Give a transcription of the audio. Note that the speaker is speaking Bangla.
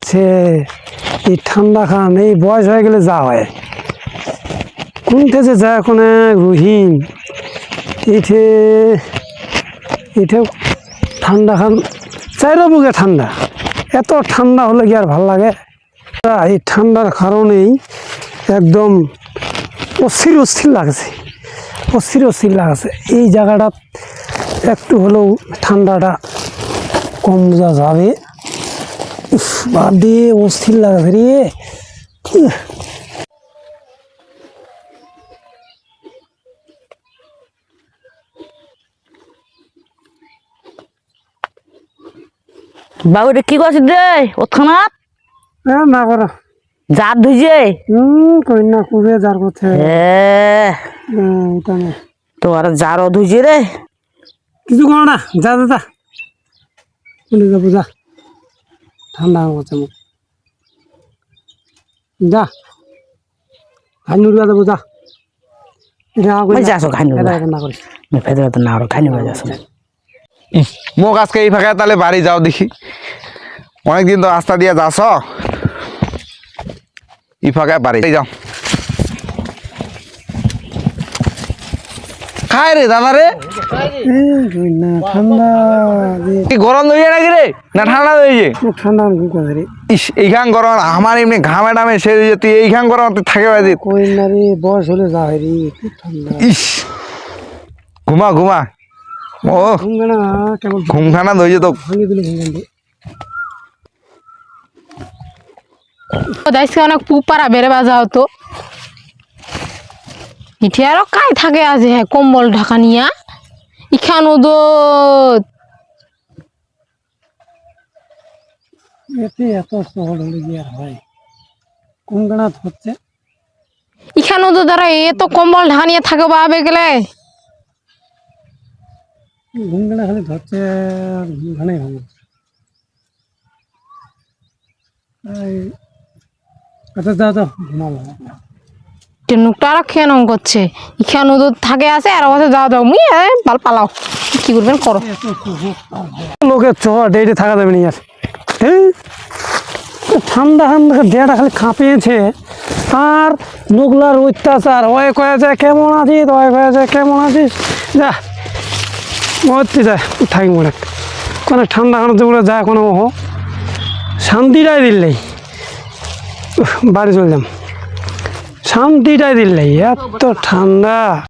হচ্ছে এই ঠান্ডা খান এই বয়স হয়ে গেলে যা হয় কোনটা যে যায় এখন রহিম এঠে এঠে ঠান্ডা খান চাইরো বুকে ঠান্ডা এত ঠান্ডা হলে কি আর ভাল লাগে এই ঠান্ডার কারণেই একদম অস্থির অস্থির লাগছে অস্থির অস্থির লাগছে এই জায়গাটা একটু হলেও ঠান্ডাটা কম বোঝা যাবে বাদ দিয়ে অস্থির লাগছে রে বাবু রে কি করছিস রে ওখানা না করো জার ধুইছে কই না কুবে যার কথা তোমার জারও ধুইছে রে কিছু করো না যা যা যা চলে যাবো যা ঠান্ডা হচ্ছে মুখ যা খাই নুড়িয়া যাবো যা যাসো খাই না করিস ফেদরা তো না আরো খাই নিবা যাসো মোক আজকে এই ফাঁকে তাহলে বাড়ি যাও দেখি অনেকদিন তো রাস্তা দিয়ে যাস এই ফাঁকে বাড়ি যাও খায় রে দাদা রে ঠান্ডা কি গরম হয়ে নাকি রে না ঠান্ডা হয়েছে ঠান্ডা ইস এইখান গরম আমার এমনি ঘামে টামে সে তুই এইখান গরম তুই থাকে বাড়ি কই না রে বয়স হলে যা হয় রে ঠান্ডা ইস ঘুমা ঘুমা ও ঘুমখানা ধরেছে তো আজকে অনেক পুপারা বেড়ে বাজা হতো ইঠে আরো কাই থাকে আছে হ্যাঁ কম্বল ঢাকা নিয়া ইখানো তো এত শহর হলে কি আর হয় কোন গানাত হচ্ছে ইখানো তো ধরো এ তো কম্বল ঢাকা নিয়ে থাকে বাবে গেলে ঘুমগানা খালি ধরছে আর ঘুমখানাই ভাঙে আচ্ছা যাও যাও ঘুমাবো নুকটা আর খেয়ে নং করছে ইখানো তো থাকে আছে আর বছর যাও যাও মুই পাল পালাও কি করবেন করো লোকের চট এইটা থাকা যাবে না আর ঠান্ডা ঠান্ডা দেহটা খালি কাঁপিয়েছে আর নোগলার অত্যাচার ওই কয়ে যায় কেমন আছিস ওই কয়ে যায় কেমন আছিস যা মরতে যায় থাকি মনে কোনো ঠান্ডা খানাতে বলে যায় কোনো শান্তিটাই দিলেই বাড়ি চলে যাম শান্তিটাই দিলেই এত ঠান্ডা